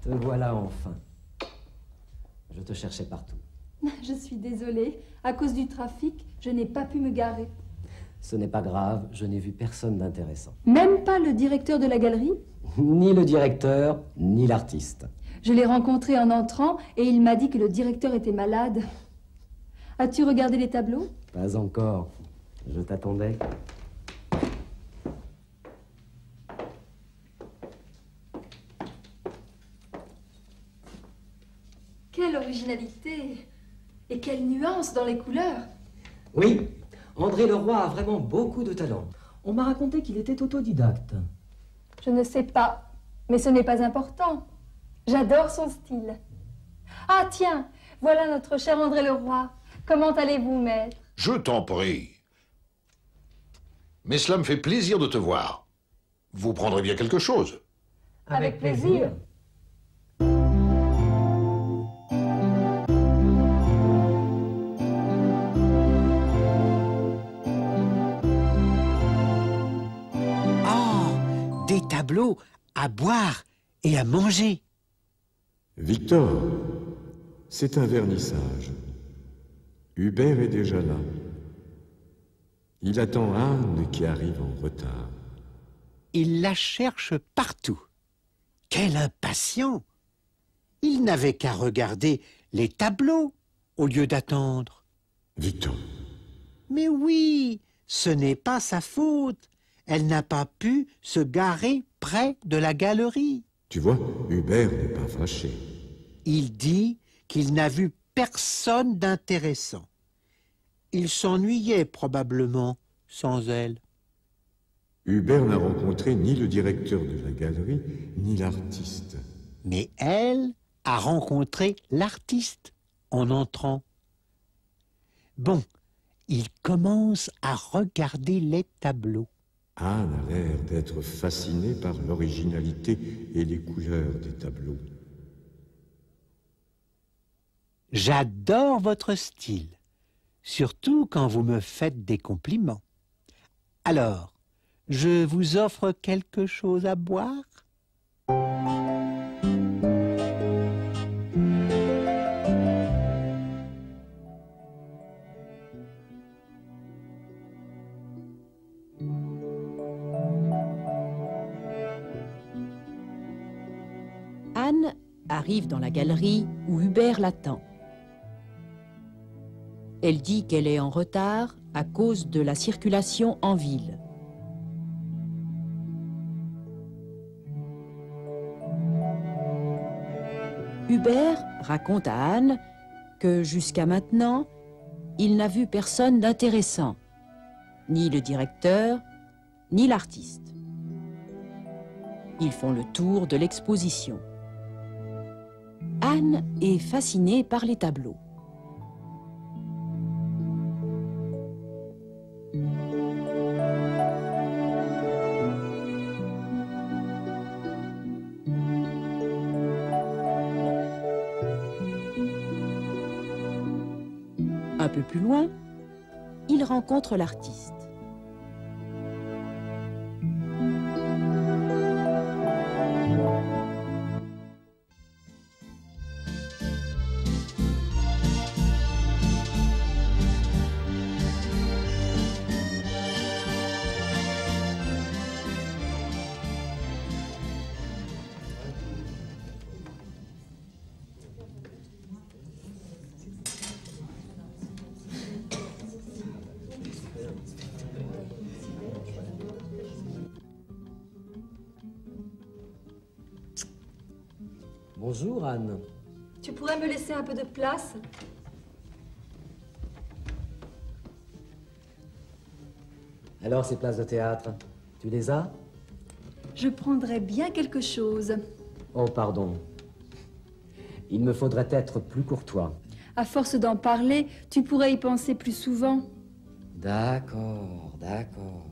Te voilà enfin. Je te cherchais partout. Je suis désolée. À cause du trafic, je n'ai pas pu me garer. Ce n'est pas grave, je n'ai vu personne d'intéressant. Même pas le directeur de la galerie? Ni le directeur, ni l'artiste. Je l'ai rencontré en entrant et il m'a dit que le directeur était malade. As-tu regardé les tableaux? Pas encore. Je t'attendais. Quelle originalité! Et quelle nuance dans les couleurs! Oui, André Leroy a vraiment beaucoup de talent. On m'a raconté qu'il était autodidacte. Je ne sais pas, mais ce n'est pas important. J'adore son style. Ah tiens, voilà notre cher André Leroy. Comment allez-vous, maître? Je t'en prie. Mais cela me fait plaisir de te voir. Vous prendrez bien quelque chose. Avec plaisir. Des tableaux à boire et à manger. Victor, c'est un vernissage. Hubert est déjà là. Il attend Anne qui arrive en retard. Il la cherche partout. Quel impatient! Il n'avait qu'à regarder les tableaux au lieu d'attendre. Victor. Mais oui, ce n'est pas sa faute. Elle n'a pas pu se garer près de la galerie. Tu vois, Hubert n'est pas fâché. Il dit qu'il n'a vu personne d'intéressant. Il s'ennuyait probablement sans elle. Hubert n'a rencontré ni le directeur de la galerie, ni l'artiste. Mais elle a rencontré l'artiste en entrant. Bon, il commence à regarder les tableaux. Anne a l'air d'être fascinée par l'originalité et les couleurs des tableaux. J'adore votre style, surtout quand vous me faites des compliments. Alors, je vous offre quelque chose à boire? Anne arrive dans la galerie où Hubert l'attend. Elle dit qu'elle est en retard à cause de la circulation en ville. Hubert raconte à Anne que jusqu'à maintenant, il n'a vu personne d'intéressant, ni le directeur, ni l'artiste. Ils font le tour de l'exposition. Anne est fascinée par les tableaux. Un peu plus loin, il rencontre l'artiste. Bonjour, Anne. Tu pourrais me laisser un peu de place? Alors, ces places de théâtre, tu les as? Je prendrais bien quelque chose. Oh, pardon. Il me faudrait être plus courtois. À force d'en parler, tu pourrais y penser plus souvent. D'accord, d'accord.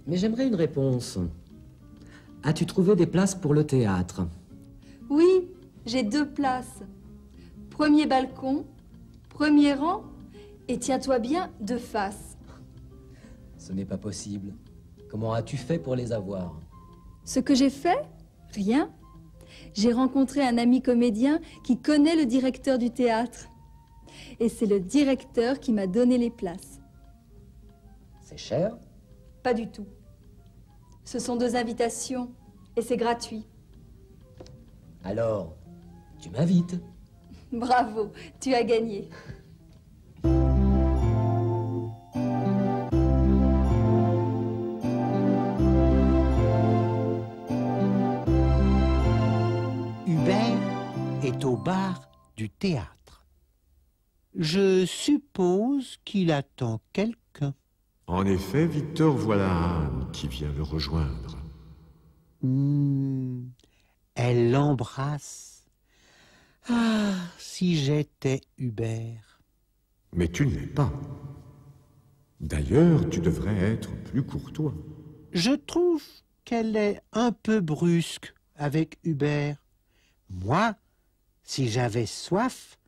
Mais j'aimerais une réponse. As-tu trouvé des places pour le théâtre? Oui, j'ai 2 places. Premier balcon, premier rang, et tiens-toi bien de face. Ce n'est pas possible. Comment as-tu fait pour les avoir? Ce que j'ai fait? Rien. J'ai rencontré un ami comédien qui connaît le directeur du théâtre. Et c'est le directeur qui m'a donné les places. C'est cher? Pas du tout. Ce sont 2 invitations et c'est gratuit. Alors, tu m'invites. Bravo, tu as gagné. Hubert est au bar du théâtre. Je suppose qu'il attend quelqu'un. En effet, Victor, voilà Anne qui vient le rejoindre. Elle l'embrasse. Ah, si j'étais Hubert. Mais tu ne l'es pas. D'ailleurs, tu devrais être plus courtois. Je trouve qu'elle est un peu brusque avec Hubert. Moi, si j'avais soif,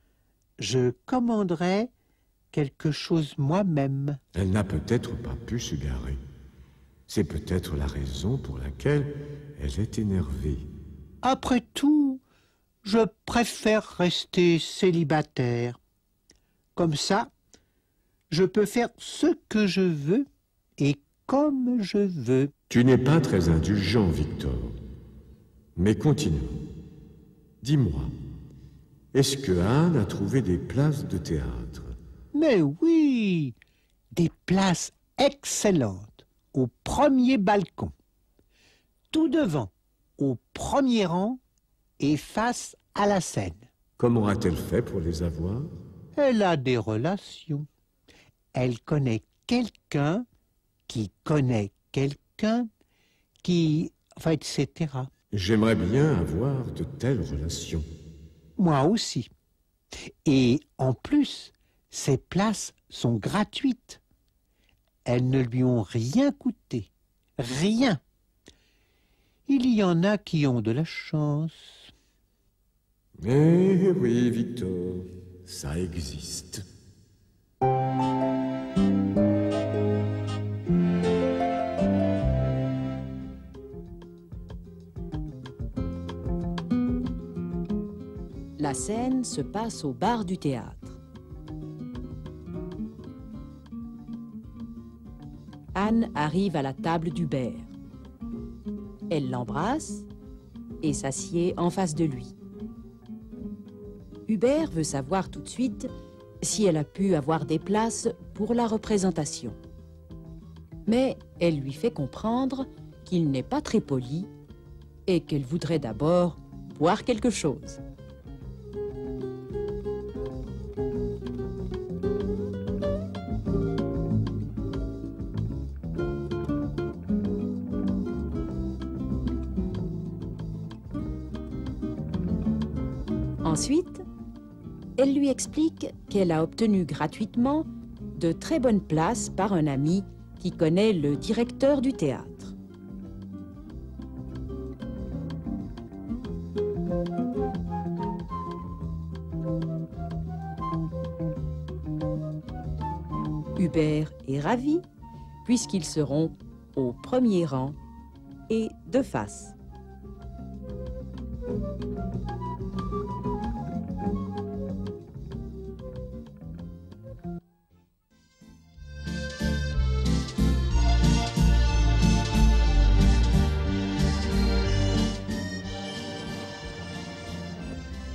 je commanderais quelque chose moi-même. Elle n'a peut-être pas pu se garer. C'est peut-être la raison pour laquelle elle est énervée. Après tout, je préfère rester célibataire. Comme ça, je peux faire ce que je veux et comme je veux. Tu n'es pas très indulgent, Victor. Mais continuons. Dis-moi, est-ce que Anne a trouvé des places de théâtre? Mais oui, des places excellentes, au premier balcon, tout devant, au premier rang et face à la scène. Comment a-t-elle fait pour les avoir? Elle a des relations. Elle connaît quelqu'un qui connaît quelqu'un qui... enfin, etc. J'aimerais bien avoir de telles relations. Moi aussi. Et en plus, ces places sont gratuites. Elles ne lui ont rien coûté. Rien. Il y en a qui ont de la chance. Eh oui, Victor, ça existe. La scène se passe au bar du théâtre. Anne arrive à la table d'Hubert. Elle l'embrasse et s'assied en face de lui. Hubert veut savoir tout de suite si elle a pu avoir des places pour la représentation. Mais elle lui fait comprendre qu'il n'est pas très poli et qu'elle voudrait d'abord boire quelque chose. Ensuite, elle lui explique qu'elle a obtenu gratuitement de très bonnes places par un ami qui connaît le directeur du théâtre. Hubert est ravi puisqu'ils seront au premier rang et de face.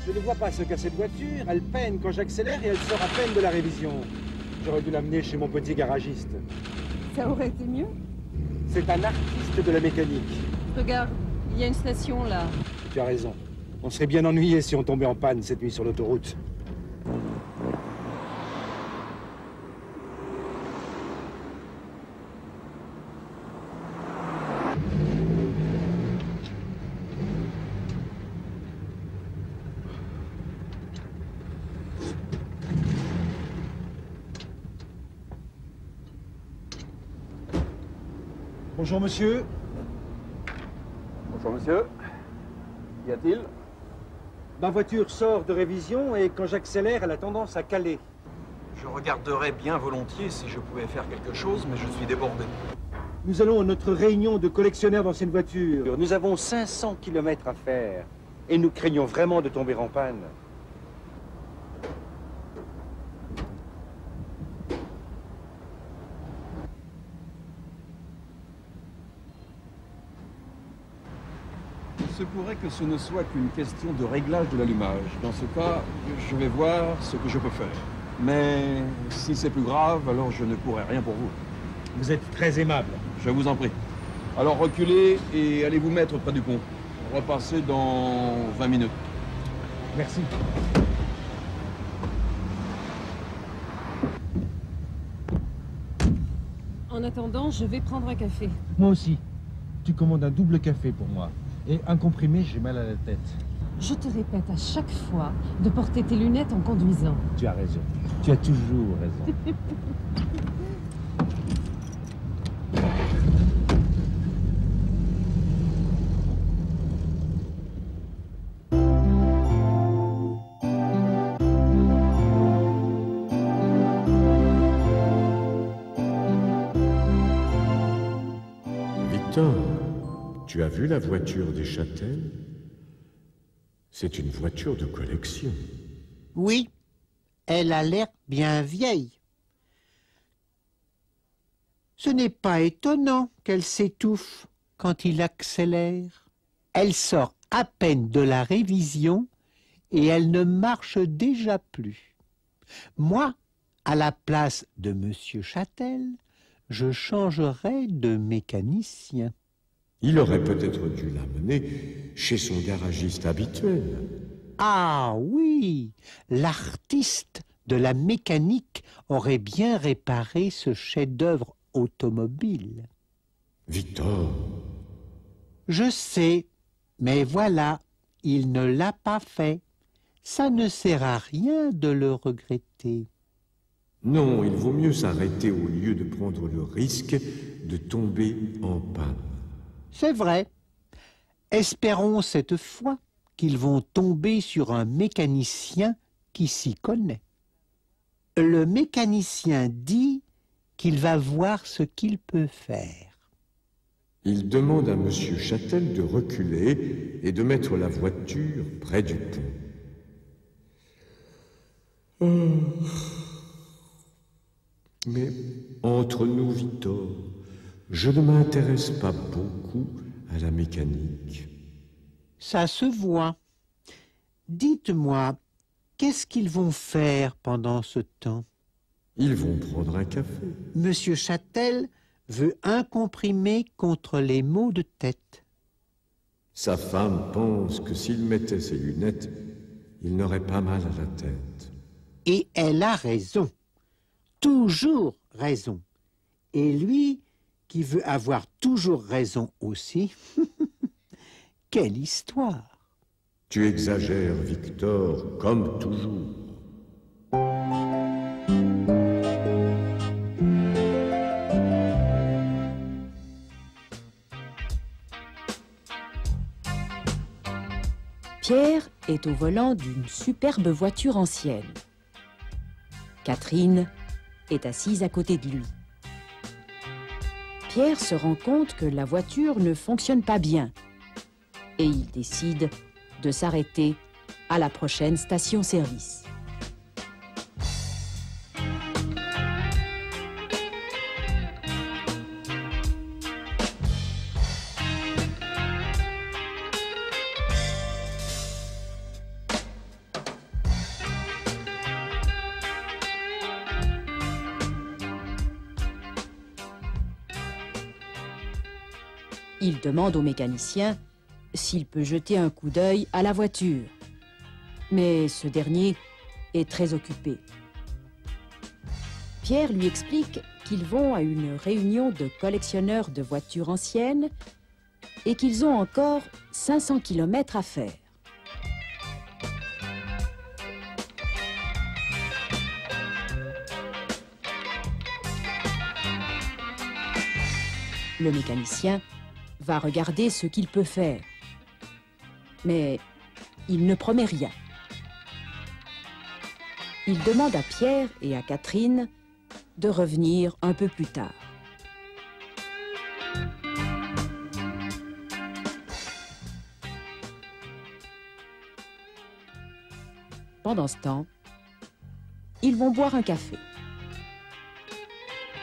Je ne vois pas se casser de voiture, elle peine quand j'accélère et elle sort à peine de la révision. J'aurais dû l'amener chez mon petit garagiste. Ça aurait été mieux. C'est un artiste de la mécanique. Regarde, il y a une station là. Tu as raison. On serait bien ennuyé si on tombait en panne cette nuit sur l'autoroute. Bonjour monsieur. Bonjour monsieur. Qu'y a-t-il? Ma voiture sort de révision et quand j'accélère, elle a tendance à caler. Je regarderais bien volontiers si je pouvais faire quelque chose, mais je suis débordé. Nous allons à notre réunion de collectionneurs d'anciennes voitures. Nous avons 500 km à faire. Et nous craignons vraiment de tomber en panne. Il se pourrait que ce ne soit qu'une question de réglage de l'allumage. Dans ce cas, je vais voir ce que je peux faire. Mais si c'est plus grave, alors je ne pourrai rien pour vous. Vous êtes très aimable. Je vous en prie. Alors reculez et allez vous mettre près du pont. Repassez dans 20 minutes. Merci. En attendant, je vais prendre un café. Moi aussi. Tu commandes un double café pour moi. Et un comprimé, j'ai mal à la tête. Je te répète à chaque fois de porter tes lunettes en conduisant. Tu as raison. Tu as toujours raison. Victor, tu as vu la voiture des Châtels? C'est une voiture de collection. Oui, elle a l'air bien vieille. Ce n'est pas étonnant qu'elle s'étouffe quand il accélère. Elle sort à peine de la révision et elle ne marche déjà plus. Moi, à la place de Monsieur Châtel, je changerais de mécanicien. Il aurait peut-être dû l'amener chez son garagiste habituel. Ah oui, l'artiste de la mécanique aurait bien réparé ce chef-d'œuvre automobile. Victor. Je sais, mais voilà, il ne l'a pas fait. Ça ne sert à rien de le regretter. Non, il vaut mieux s'arrêter au lieu de prendre le risque de tomber en panne. C'est vrai. Espérons cette fois qu'ils vont tomber sur un mécanicien qui s'y connaît. Le mécanicien dit qu'il va voir ce qu'il peut faire. Il demande à Monsieur Châtel de reculer et de mettre la voiture près du pont. Mais entre nous, Victor, je ne m'intéresse pas beaucoup à la mécanique. Ça se voit. Dites-moi, qu'est-ce qu'ils vont faire pendant ce temps? Ils vont prendre un café. Monsieur Châtel veut un comprimé contre les maux de tête. Sa femme pense que s'il mettait ses lunettes, il n'aurait pas mal à la tête. Et elle a raison. Toujours raison. Et lui, qui veut avoir toujours raison aussi, quelle histoire! Tu exagères, Victor, comme toujours. Pierre est au volant d'une superbe voiture ancienne. Catherine est assise à côté de lui. Pierre se rend compte que la voiture ne fonctionne pas bien et il décide de s'arrêter à la prochaine station-service. Il demande au mécanicien s'il peut jeter un coup d'œil à la voiture. Mais ce dernier est très occupé. Pierre lui explique qu'ils vont à une réunion de collectionneurs de voitures anciennes et qu'ils ont encore 500 km à faire. Le mécanicien va regarder ce qu'il peut faire. Mais il ne promet rien. Il demande à Pierre et à Catherine de revenir un peu plus tard. Pendant ce temps, ils vont boire un café.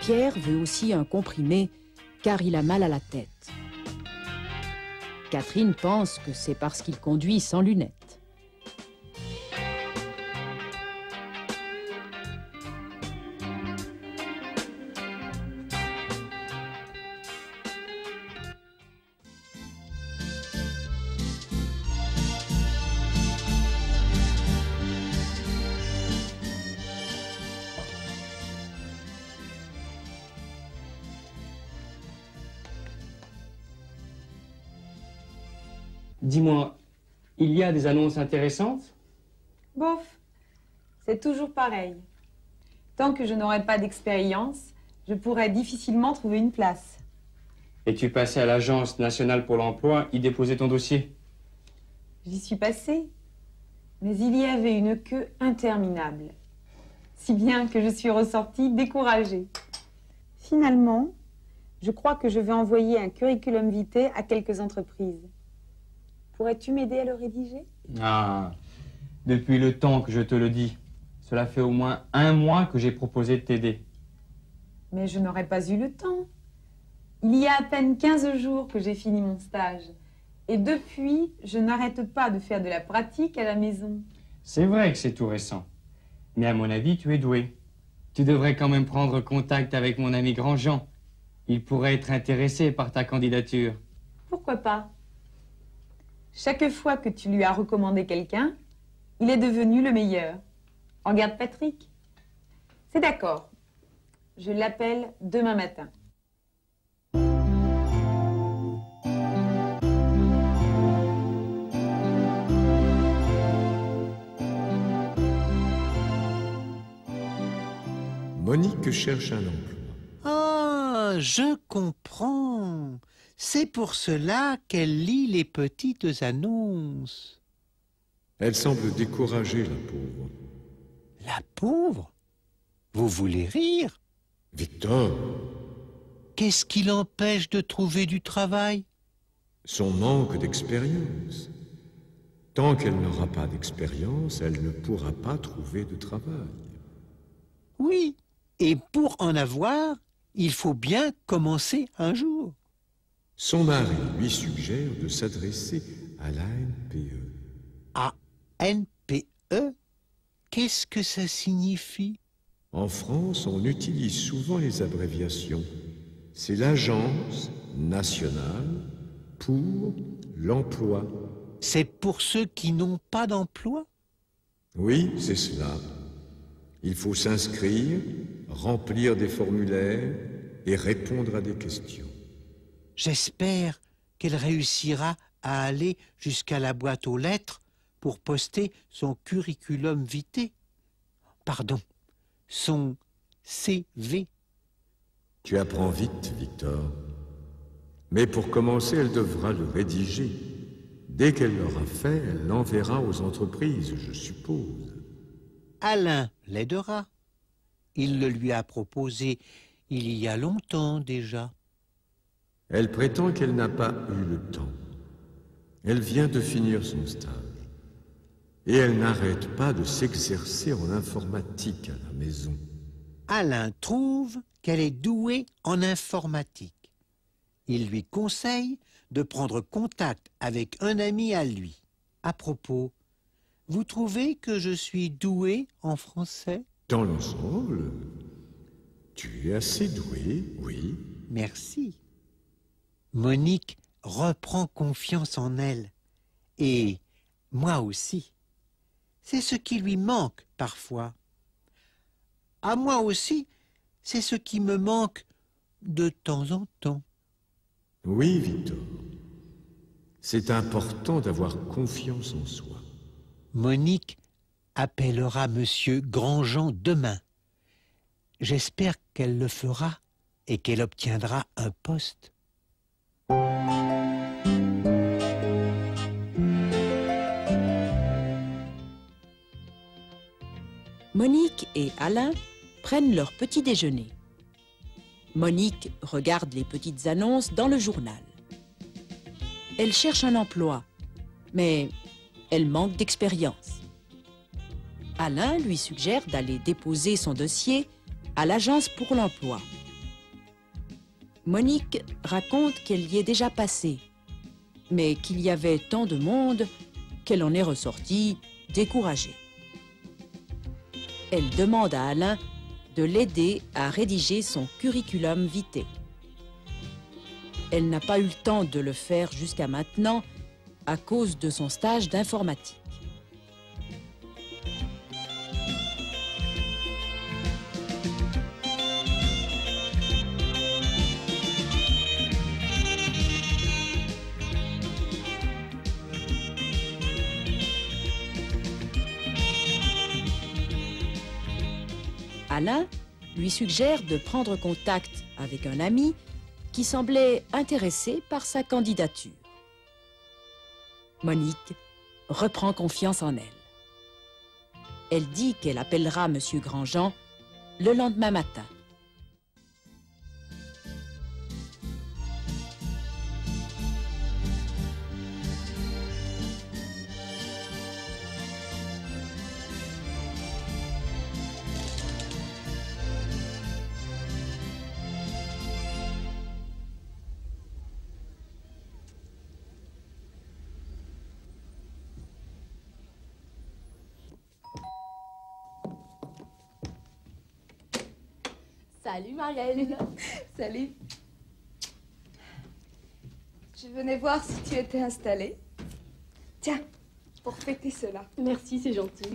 Pierre veut aussi un comprimé car il a mal à la tête. Catherine pense que c'est parce qu'il conduit sans lunettes. Dis-moi, il y a des annonces intéressantes? Bof, c'est toujours pareil. Tant que je n'aurai pas d'expérience, je pourrai difficilement trouver une place. Es-tu passé à l'Agence nationale pour l'emploi y déposer ton dossier? J'y suis passée, mais il y avait une queue interminable. Si bien que je suis ressortie découragée. Finalement, je crois que je vais envoyer un curriculum vitae à quelques entreprises. Pourrais-tu m'aider à le rédiger? Ah, depuis le temps que je te le dis. Cela fait au moins 1 mois que j'ai proposé de t'aider. Mais je n'aurais pas eu le temps. Il y a à peine 15 jours que j'ai fini mon stage. Et depuis, je n'arrête pas de faire de la pratique à la maison. C'est vrai que c'est tout récent. Mais à mon avis, tu es doué. Tu devrais quand même prendre contact avec mon ami Grandjean. Il pourrait être intéressé par ta candidature. Pourquoi pas? Chaque fois que tu lui as recommandé quelqu'un, il est devenu le meilleur. Regarde Patrick. C'est d'accord. Je l'appelle demain matin. Monique cherche un emploi. Ah, je comprends. C'est pour cela qu'elle lit les petites annonces. Elle semble découragée, la pauvre. La pauvre? Vous voulez rire? Victor, Qu'est-ce qui l'empêche de trouver du travail? son manque d'expérience. Tant qu'elle n'aura pas d'expérience, elle ne pourra pas trouver de travail. Oui, et pour en avoir, il faut bien commencer un jour. Son mari lui suggère de s'adresser à l'ANPE. ANPE? Qu'est-ce que ça signifie? En France, on utilise souvent les abréviations. C'est l'Agence nationale pour l'emploi. C'est pour ceux qui n'ont pas d'emploi? Oui, c'est cela. Il faut s'inscrire, remplir des formulaires et répondre à des questions. J'espère qu'elle réussira à aller jusqu'à la boîte aux lettres pour poster son curriculum vitae. Pardon, son CV. Tu apprends vite, Victor. Mais pour commencer, elle devra le rédiger. Dès qu'elle l'aura fait, elle l'enverra aux entreprises, je suppose. Alain l'aidera. Il le lui a proposé il y a longtemps déjà. Elle prétend qu'elle n'a pas eu le temps. Elle vient de finir son stage. Et elle n'arrête pas de s'exercer en informatique à la maison. Alain trouve qu'elle est douée en informatique. Il lui conseille de prendre contact avec un ami à lui. À propos, vous trouvez que je suis doué en français? Dans l'ensemble, tu es assez doué, oui. Merci. Monique reprend confiance en elle. Et moi aussi. C'est ce qui lui manque parfois. À moi aussi, c'est ce qui me manque de temps en temps. Oui, Victor. C'est important d'avoir confiance en soi. Monique appellera Monsieur Grandjean demain. J'espère qu'elle le fera et qu'elle obtiendra un poste. Monique et Alain prennent leur petit déjeuner. Monique regarde les petites annonces dans le journal. Elle cherche un emploi, mais elle manque d'expérience. Alain lui suggère d'aller déposer son dossier à l'agence pour l'emploi. Monique raconte qu'elle y est déjà passée, mais qu'il y avait tant de monde qu'elle en est ressortie découragée. Elle demande à Alain de l'aider à rédiger son curriculum vitae. Elle n'a pas eu le temps de le faire jusqu'à maintenant à cause de son stage d'informatique. Alain lui suggère de prendre contact avec un ami qui semblait intéressé par sa candidature. Monique reprend confiance en elle. Elle dit qu'elle appellera M. Grandjean le lendemain matin. Salut Marielle. Salut. Je venais voir si tu étais installée. Tiens, pour fêter cela. Merci, c'est gentil.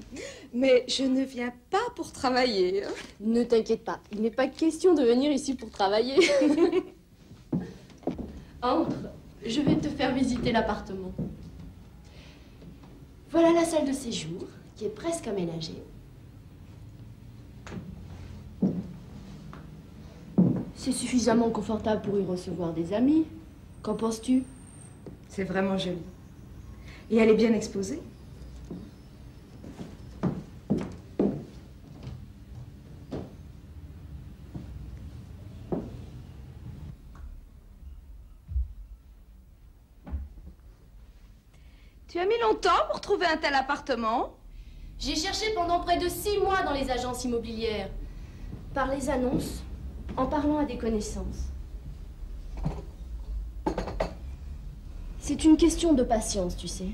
Mais je ne viens pas pour travailler. Ne t'inquiète pas, il n'est pas question de venir ici pour travailler. Entre, je vais te faire visiter l'appartement. Voilà la salle de séjour, qui est presque aménagée. C'est suffisamment confortable pour y recevoir des amis. Qu'en penses-tu? C'est vraiment joli. Et elle est bien exposée. Tu as mis longtemps pour trouver un tel appartement? J'ai cherché pendant près de 6 mois dans les agences immobilières. Par les annonces, en parlant à des connaissances. C'est une question de patience, tu sais.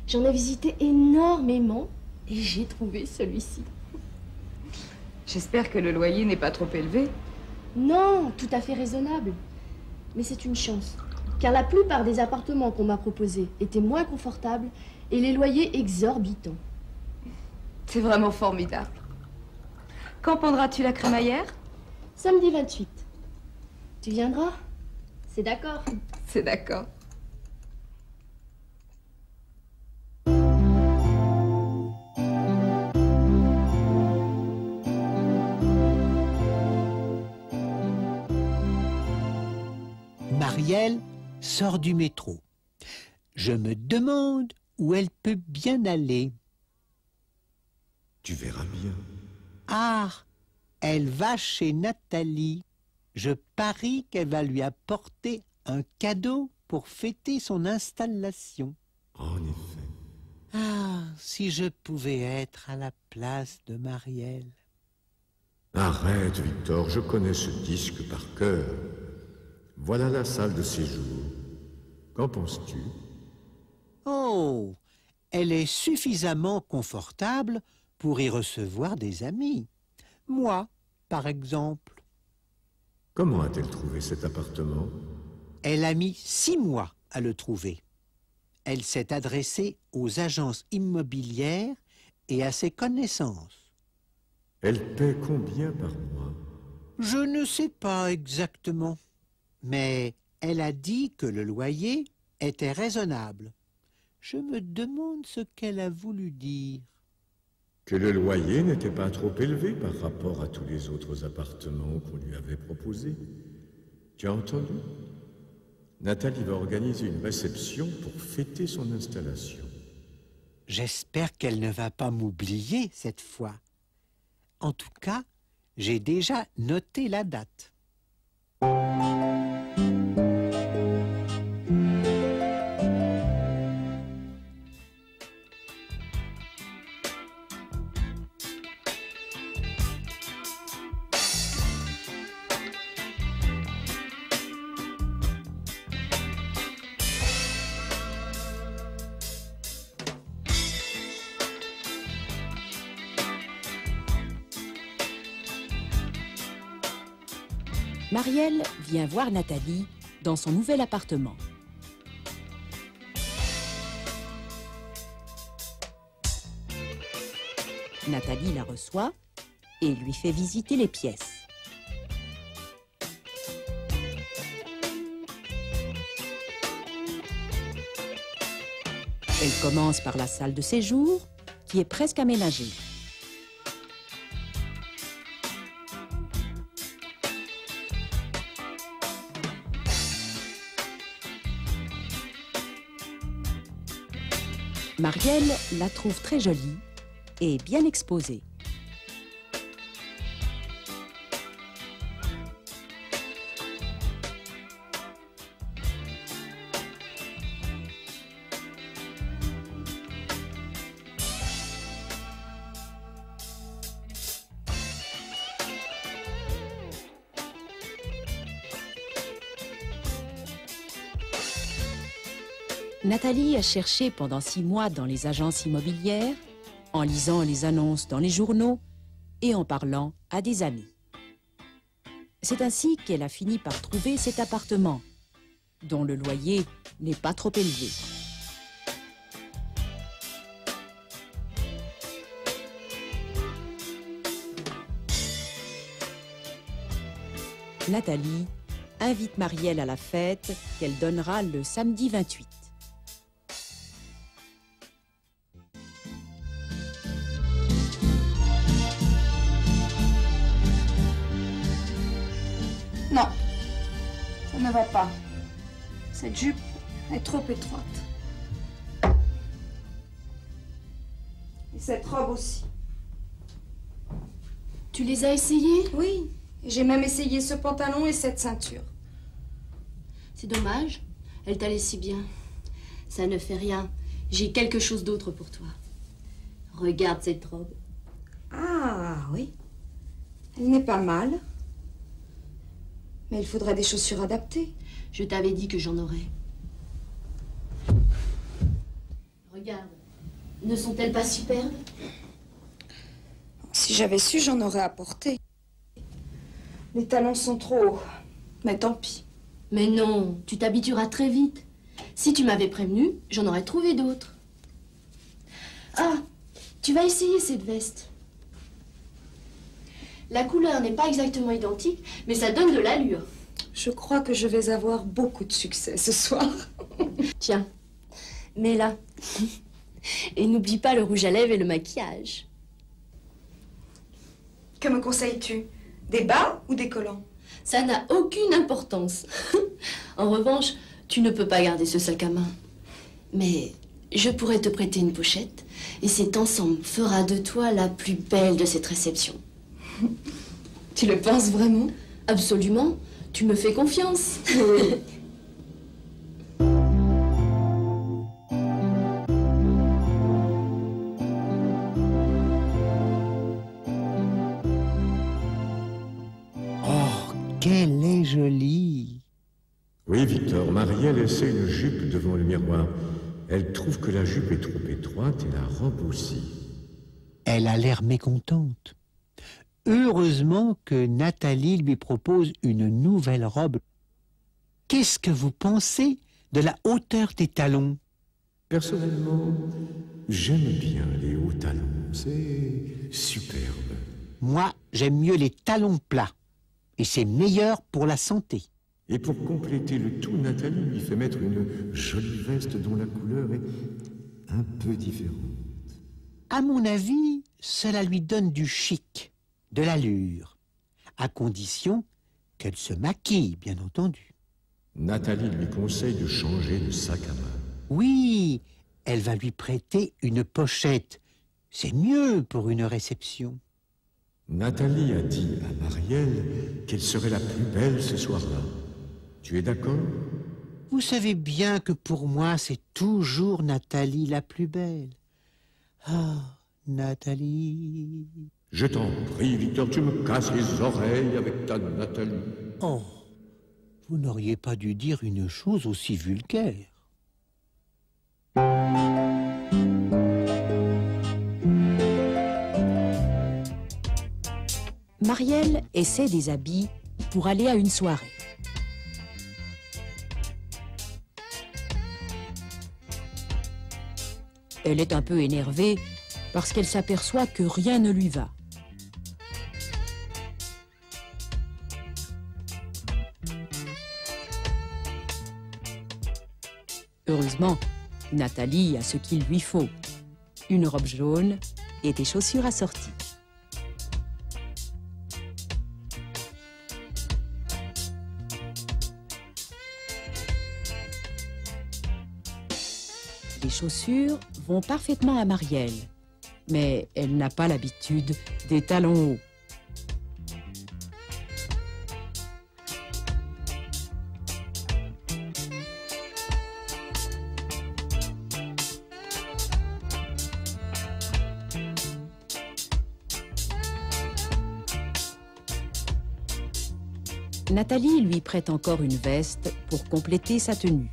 J'en ai visité énormément et j'ai trouvé celui-ci. J'espère que le loyer n'est pas trop élevé. Non, tout à fait raisonnable. Mais c'est une chance, car la plupart des appartements qu'on m'a proposés étaient moins confortables et les loyers exorbitants. C'est vraiment formidable. Quand prendras-tu la crémaillère? Samedi 28. Tu viendras? C'est d'accord? C'est d'accord. Marielle sort du métro. Je me demande où elle peut bien aller. Tu verras bien. Ah, elle va chez Nathalie. Je parie qu'elle va lui apporter un cadeau pour fêter son installation. En effet. Ah, si je pouvais être à la place de Marielle. Arrête, Victor, je connais ce disque par cœur. Voilà la salle de séjour. Qu'en penses-tu? Oh, elle est suffisamment confortable pour y recevoir des amis. Moi, par exemple. Comment a-t-elle trouvé cet appartement? Elle a mis 6 mois à le trouver. Elle s'est adressée aux agences immobilières et à ses connaissances. Elle paie combien par mois? Je ne sais pas exactement, mais elle a dit que le loyer était raisonnable. Je me demande ce qu'elle a voulu dire. Que le loyer n'était pas trop élevé par rapport à tous les autres appartements qu'on lui avait proposés. Tu as entendu? Nathalie va organiser une réception pour fêter son installation. J'espère qu'elle ne va pas m'oublier cette fois. En tout cas, j'ai déjà noté la date. Marielle vient voir Nathalie dans son nouvel appartement. Nathalie la reçoit et lui fait visiter les pièces. Elle commence par la salle de séjour, qui est presque aménagée. Marielle la trouve très jolie et bien exposée. Nathalie a cherché pendant 6 mois dans les agences immobilières, en lisant les annonces dans les journaux et en parlant à des amis. C'est ainsi qu'elle a fini par trouver cet appartement, dont le loyer n'est pas trop élevé. Nathalie invite Marielle à la fête qu'elle donnera le samedi 28. Non, ça ne va pas. Cette jupe est trop étroite. Et cette robe aussi. Tu les as essayées? Oui, et j'ai même essayé ce pantalon et cette ceinture. C'est dommage, elle t'allait si bien. Ça ne fait rien, j'ai quelque chose d'autre pour toi. Regarde cette robe. Ah oui, elle n'est pas mal. Mais il faudrait des chaussures adaptées. Je t'avais dit que j'en aurais. Regarde, ne sont-elles pas superbes? Si j'avais su, j'en aurais apporté. Les talons sont trop hauts, mais tant pis. Mais non, tu t'habitueras très vite. Si tu m'avais prévenu, j'en aurais trouvé d'autres. Ah, tu vas essayer cette veste. La couleur n'est pas exactement identique, mais ça donne de l'allure. Je crois que je vais avoir beaucoup de succès ce soir. Tiens, mets-la. Et n'oublie pas le rouge à lèvres et le maquillage. Que me conseilles-tu? Des bas ou des collants? Ça n'a aucune importance. En revanche, tu ne peux pas garder ce sac à main. Mais je pourrais te prêter une pochette, et cet ensemble fera de toi la plus belle de cette réception. Tu le penses vraiment? Absolument. Tu me fais confiance. Oh, qu'elle est jolie! Oui, Victor, Marielle essaie une jupe devant le miroir. Elle trouve que la jupe est trop étroite et la robe aussi. Elle a l'air mécontente. Heureusement que Nathalie lui propose une nouvelle robe. Qu'est-ce que vous pensez de la hauteur des talons? Personnellement, j'aime bien les hauts talons. C'est superbe. Moi, j'aime mieux les talons plats. Et c'est meilleur pour la santé. Et pour compléter le tout, Nathalie lui fait mettre une jolie veste dont la couleur est un peu différente. À mon avis, cela lui donne du chic, de l'allure, à condition qu'elle se maquille, bien entendu. Nathalie lui conseille de changer de sac à main. Oui, elle va lui prêter une pochette. C'est mieux pour une réception. Nathalie a dit à Marielle qu'elle serait la plus belle ce soir-là. Tu es d'accord? Vous savez bien que pour moi, c'est toujours Nathalie la plus belle. Ah, Nathalie... Je t'en prie, Victor, tu me casses les oreilles avec ta Nathalie. Oh, vous n'auriez pas dû dire une chose aussi vulgaire. Marielle essaie des habits pour aller à une soirée. Elle est un peu énervée parce qu'elle s'aperçoit que rien ne lui va. Heureusement, Nathalie a ce qu'il lui faut. Une robe jaune et des chaussures assorties. Les chaussures vont parfaitement à Marielle, mais elle n'a pas l'habitude des talons hauts. Nathalie lui prête encore une veste pour compléter sa tenue.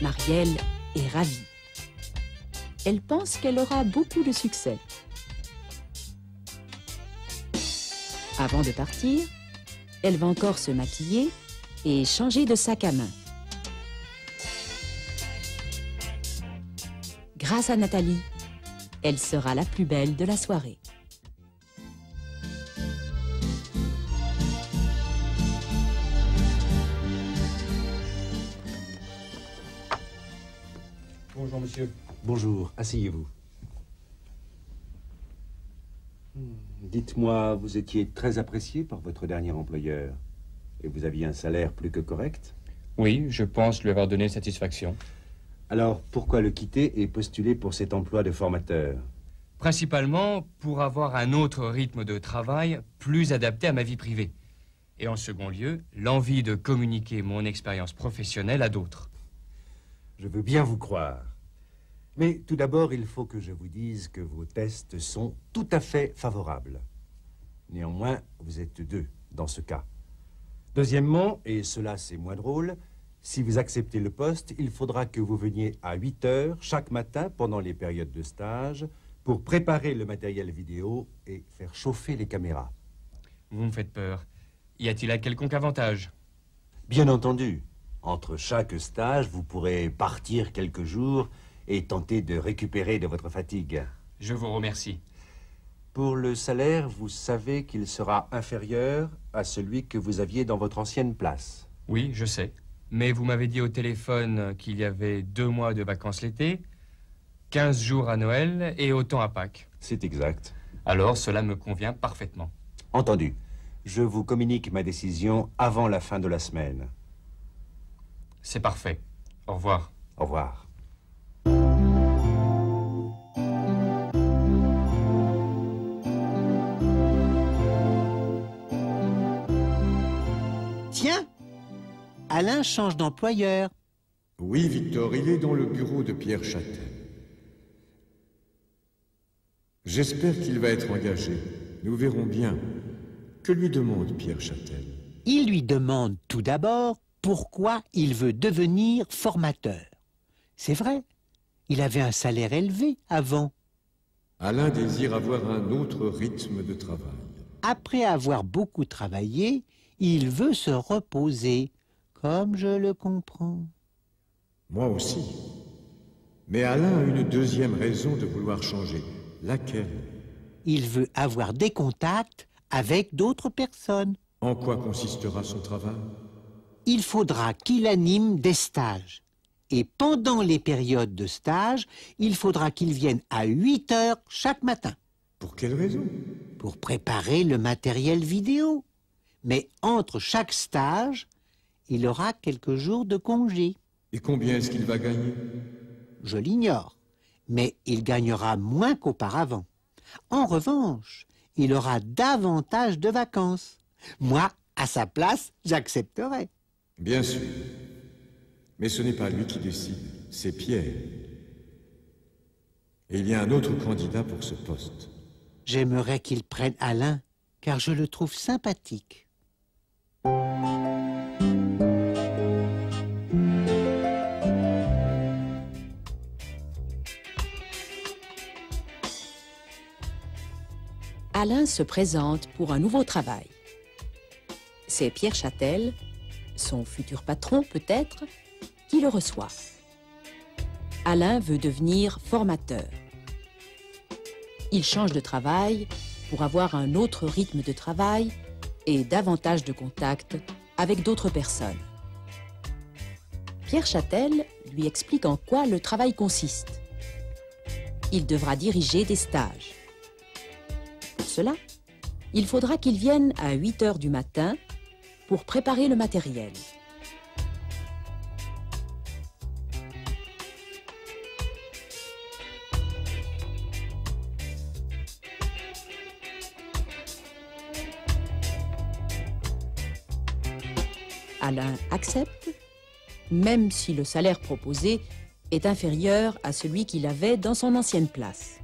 Marielle est ravie. Elle pense qu'elle aura beaucoup de succès. Avant de partir, elle va encore se maquiller et changer de sac à main. Grâce à Nathalie, elle sera la plus belle de la soirée. Bonjour, monsieur. Bonjour, asseyez-vous. Dites-moi, vous étiez très apprécié par votre dernier employeur et vous aviez un salaire plus que correct? Oui, je pense lui avoir donné satisfaction. Alors, pourquoi le quitter et postuler pour cet emploi de formateur? Principalement pour avoir un autre rythme de travail plus adapté à ma vie privée. Et en second lieu, l'envie de communiquer mon expérience professionnelle à d'autres. Je veux bien vous croire. Mais tout d'abord, il faut que je vous dise que vos tests sont tout à fait favorables. Néanmoins, vous êtes deux dans ce cas. Deuxièmement, et cela c'est moins drôle, si vous acceptez le poste, il faudra que vous veniez à 8 heures chaque matin pendant les périodes de stage pour préparer le matériel vidéo et faire chauffer les caméras. Vous me faites peur. Y a-t-il un quelconque avantage? Bien entendu. Entre chaque stage, vous pourrez partir quelques jours et tenter de récupérer de votre fatigue. Je vous remercie. Pour le salaire, vous savez qu'il sera inférieur à celui que vous aviez dans votre ancienne place. Oui, je sais. Mais vous m'avez dit au téléphone qu'il y avait 2 mois de vacances l'été, 15 jours à Noël et autant à Pâques. C'est exact. Alors, cela me convient parfaitement. Entendu. Je vous communique ma décision avant la fin de la semaine. C'est parfait. Au revoir. Au revoir. Tiens, Alain change d'employeur. Oui, Victor, il est dans le bureau de Pierre Châtel. J'espère qu'il va être engagé. Nous verrons bien. Que lui demande Pierre Châtel? Il lui demande tout d'abord pourquoi il veut devenir formateur. C'est vrai, il avait un salaire élevé avant. Alain désire avoir un autre rythme de travail. Après avoir beaucoup travaillé, il veut se reposer, comme je le comprends. Moi aussi. Mais Alain a une deuxième raison de vouloir changer. Laquelle? Il veut avoir des contacts avec d'autres personnes. En quoi consistera son travail? Il faudra qu'il anime des stages. Et pendant les périodes de stage, il faudra qu'il vienne à 8 heures chaque matin. Pour quelle raison? Pour préparer le matériel vidéo. Mais entre chaque stage, il aura quelques jours de congé. Et combien est-ce qu'il va gagner? Je l'ignore, mais il gagnera moins qu'auparavant. En revanche, il aura davantage de vacances. Moi, à sa place, j'accepterais. Bien sûr. Mais ce n'est pas lui qui décide, c'est Pierre. Et il y a un autre candidat pour ce poste. J'aimerais qu'il prenne Alain, car je le trouve sympathique. Alain se présente pour un nouveau travail. C'est Pierre Châtel, son futur patron peut-être, qui le reçoit. Alain veut devenir formateur. Il change de travail pour avoir un autre rythme de travail et davantage de contact avec d'autres personnes. Pierre Châtel lui explique en quoi le travail consiste. Il devra diriger des stages. Pour cela, il faudra qu'il vienne à 8 heures du matin pour préparer le matériel. Alain accepte, même si le salaire proposé est inférieur à celui qu'il avait dans son ancienne place.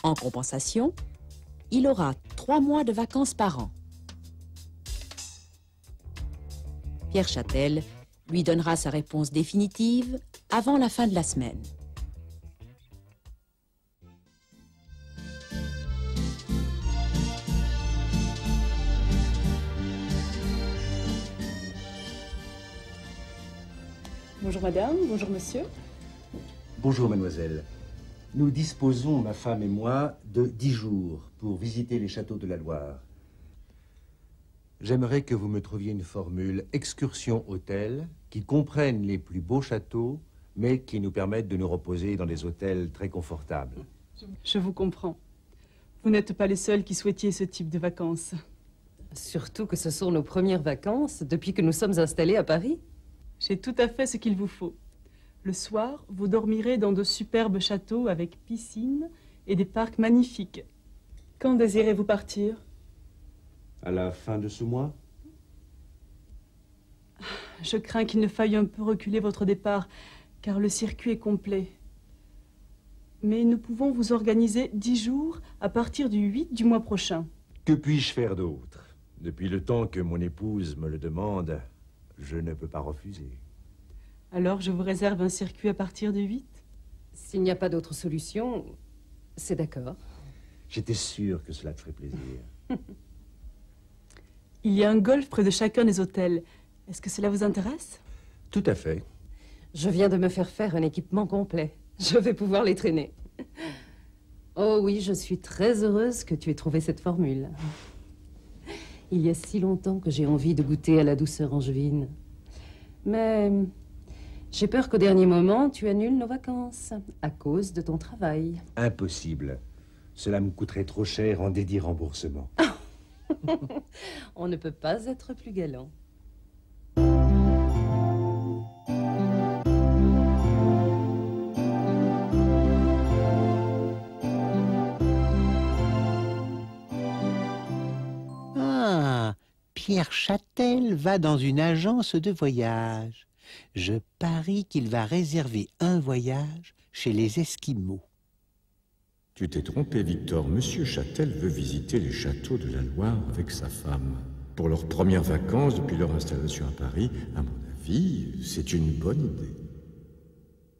En compensation, il aura 3 mois de vacances par an. Pierre Châtel lui donnera sa réponse définitive avant la fin de la semaine. Bonjour madame, bonjour monsieur. Bonjour mademoiselle. Nous disposons, ma femme et moi, de 10 jours pour visiter les châteaux de la Loire. J'aimerais que vous me trouviez une formule excursion-hôtel qui comprenne les plus beaux châteaux, mais qui nous permette de nous reposer dans des hôtels très confortables. Je vous comprends. Vous n'êtes pas les seuls qui souhaitiez ce type de vacances. Surtout que ce sont nos premières vacances depuis que nous sommes installés à Paris. J'ai tout à fait ce qu'il vous faut. Le soir, vous dormirez dans de superbes châteaux avec piscine et des parcs magnifiques. Quand désirez-vous partir ? À la fin de ce mois? Je crains qu'il ne faille un peu reculer votre départ, car le circuit est complet. Mais nous pouvons vous organiser 10 jours à partir du 8 du mois prochain. Que puis-je faire d'autre? Depuis le temps que mon épouse me le demande, je ne peux pas refuser. Alors je vous réserve un circuit à partir du 8. S'il n'y a pas d'autre solution, c'est d'accord. J'étais sûr que cela te ferait plaisir. Il y a un golf près de chacun des hôtels. Est-ce que cela vous intéresse? Tout à fait. Je viens de me faire un équipement complet. Je vais pouvoir les traîner. Oh oui, je suis très heureuse que tu aies trouvé cette formule. Il y a si longtemps que j'ai envie de goûter à la douceur angevine. Mais j'ai peur qu'au dernier moment, tu annules nos vacances à cause de ton travail. Impossible. Cela me coûterait trop cher en dédit remboursement. On ne peut pas être plus galant. Ah, Pierre Châtel va dans une agence de voyage. Je parie qu'il va réserver un voyage chez les Esquimaux. Tu t'es trompé, Victor. Monsieur Châtel veut visiter les châteaux de la Loire avec sa femme. Pour leurs premières vacances depuis leur installation à Paris, à mon avis, c'est une bonne idée.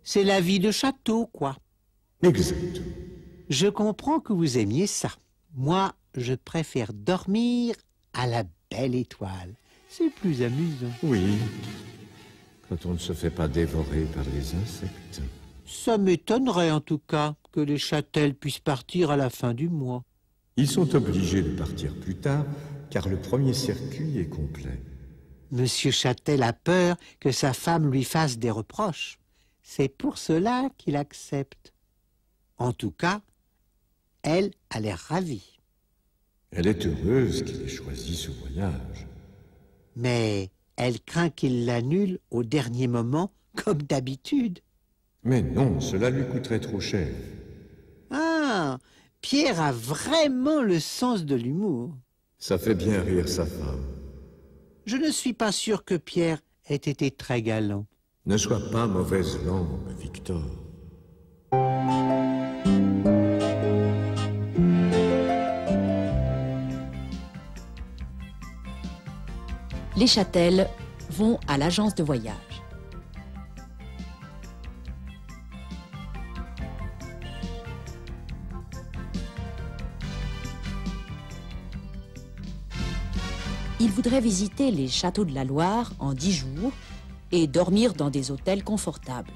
C'est la vie de château, quoi. Exact. Je comprends que vous aimiez ça. Moi, je préfère dormir à la belle étoile. C'est plus amusant. Oui, quand on ne se fait pas dévorer par les insectes. Ça m'étonnerait en tout cas que les Châtel puissent partir à la fin du mois. Ils sont obligés de partir plus tard, car le premier circuit est complet. Monsieur Châtel a peur que sa femme lui fasse des reproches. C'est pour cela qu'il accepte. En tout cas, elle a l'air ravie. Elle est heureuse qu'il ait choisi ce voyage. Mais elle craint qu'il l'annule au dernier moment, comme d'habitude. Mais non, cela lui coûterait trop cher. Ah, Pierre a vraiment le sens de l'humour. Ça fait bien rire sa femme. Je ne suis pas sûr que Pierre ait été très galant. Ne sois pas mauvaise langue, Victor. les Châtel vont à l'agence de voyage. Ils voudraient visiter les châteaux de la Loire en 10 jours et dormir dans des hôtels confortables.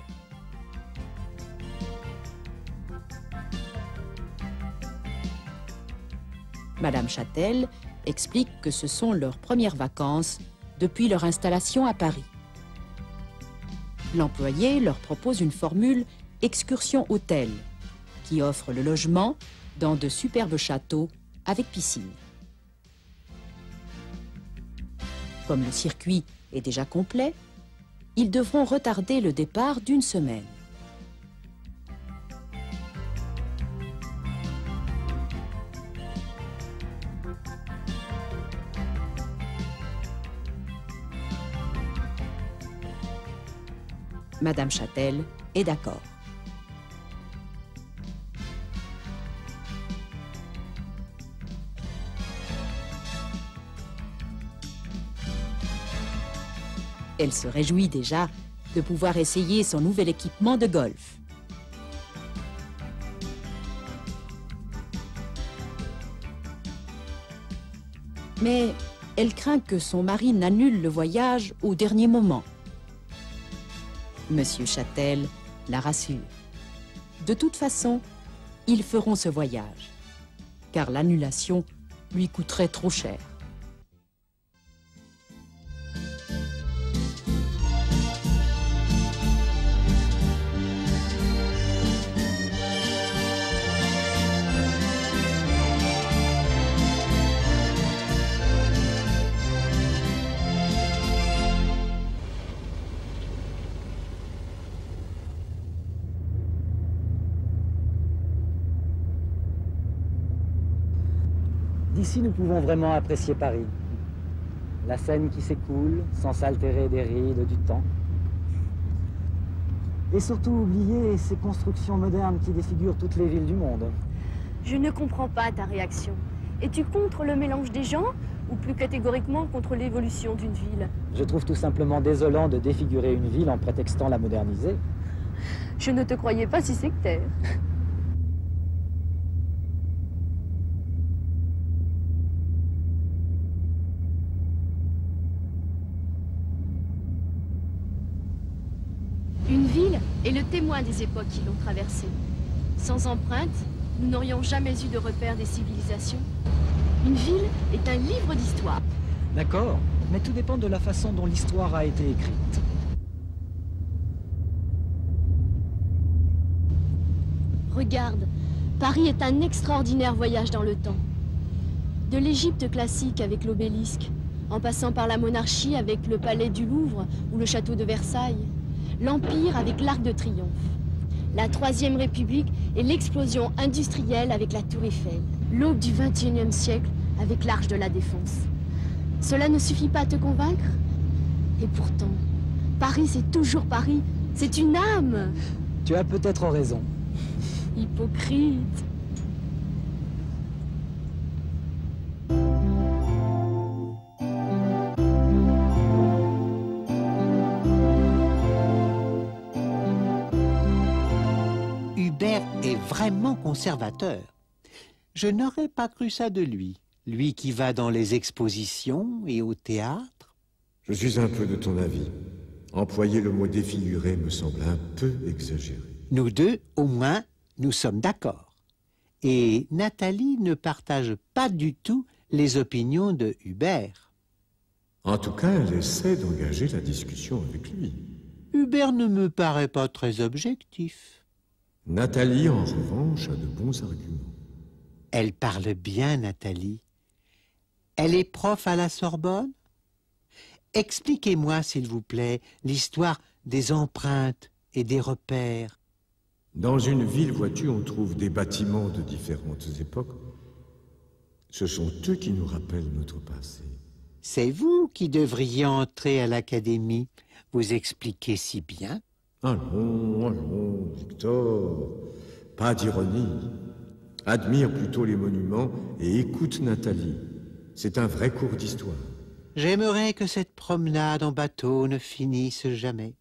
Madame Châtel explique que ce sont leurs premières vacances depuis leur installation à Paris. L'employé leur propose une formule excursion hôtel qui offre le logement dans de superbes châteaux avec piscine. Comme le circuit est déjà complet, ils devront retarder le départ d'1 semaine. Madame Châtel est d'accord. Elle se réjouit déjà de pouvoir essayer son nouvel équipement de golf. Mais elle craint que son mari n'annule le voyage au dernier moment. Monsieur Châtel la rassure. De toute façon, ils feront ce voyage, car l'annulation lui coûterait trop cher. D'ici, nous pouvons vraiment apprécier Paris. La Seine qui s'écoule, sans s'altérer des rides du temps. Et surtout oublier ces constructions modernes qui défigurent toutes les villes du monde. Je ne comprends pas ta réaction. Es-tu contre le mélange des gens ou plus catégoriquement contre l'évolution d'une ville? Je trouve tout simplement désolant de défigurer une ville en prétextant la moderniser. Je ne te croyais pas si sectaire. Une ville est le témoin des époques qui l'ont traversée. Sans empreinte, nous n'aurions jamais eu de repères des civilisations. Une ville est un livre d'histoire. D'accord, mais tout dépend de la façon dont l'histoire a été écrite. Regarde, Paris est un extraordinaire voyage dans le temps. De l'Égypte classique avec l'obélisque, en passant par la monarchie avec le palais du Louvre ou le château de Versailles, l'Empire avec l'Arc de Triomphe, la Troisième République et l'explosion industrielle avec la Tour Eiffel, l'aube du XXIe siècle avec l'Arche de la Défense. Cela ne suffit pas à te convaincre? Et pourtant, Paris c'est toujours Paris, c'est une âme. Tu as peut-être raison. Hypocrite. Hubert est vraiment conservateur. Je n'aurais pas cru ça de lui. Lui qui va dans les expositions et au théâtre. Je suis un peu de ton avis. Employer le mot défiguré me semble un peu exagéré. Nous deux, au moins, nous sommes d'accord. Et Nathalie ne partage pas du tout les opinions de Hubert. En tout cas, elle essaie d'engager la discussion avec lui. Hubert ne me paraît pas très objectif. Nathalie, en revanche, a de bons arguments. Elle parle bien, Nathalie. Elle est prof à la Sorbonne? Expliquez-moi, s'il vous plaît, l'histoire des empreintes et des repères. Dans une ville, vois-tu, on trouve des bâtiments de différentes époques. Ce sont eux qui nous rappellent notre passé. C'est vous qui devriez entrer à l'académie. Vous expliquez si bien. Allons, allons, Victor. Pas d'ironie. Admire plutôt les monuments et écoute Nathalie. C'est un vrai cours d'histoire. J'aimerais que cette promenade en bateau ne finisse jamais.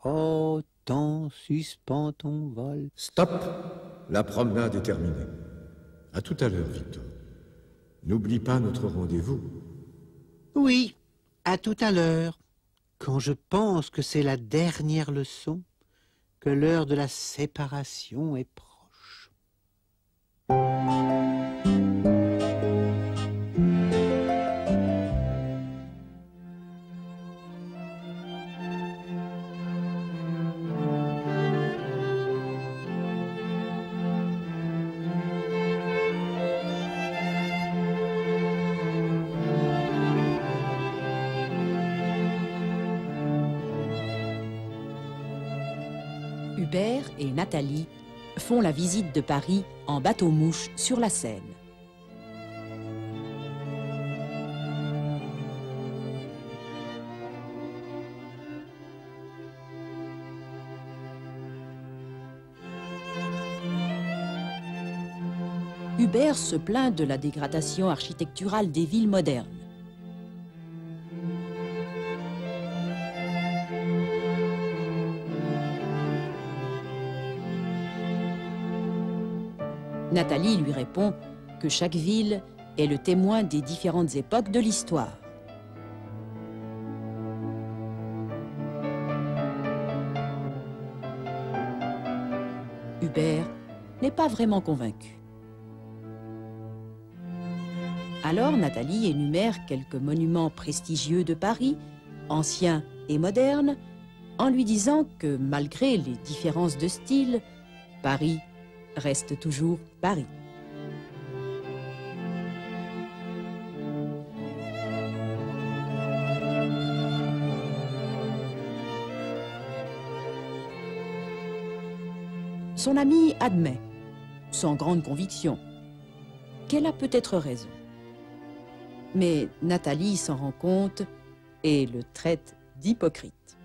Oh, temps, suspends ton vol. Stop! La promenade est terminée. À tout à l'heure, Victor. N'oublie pas notre rendez-vous. Oui, à tout à l'heure. Quand je pense que c'est la dernière leçon, que l'heure de la séparation est proche. Hubert et Nathalie font la visite de Paris en bateau-mouche sur la Seine. Hubert se plaint de la dégradation architecturale des villes modernes. Nathalie lui répond que chaque ville est le témoin des différentes époques de l'histoire. Hubert n'est pas vraiment convaincu. Alors Nathalie énumère quelques monuments prestigieux de Paris, anciens et modernes, en lui disant que malgré les différences de style, Paris reste toujours Paris. Son ami admet, sans grande conviction, qu'elle a peut-être raison. Mais Nathalie s'en rend compte et le traite d'hypocrite.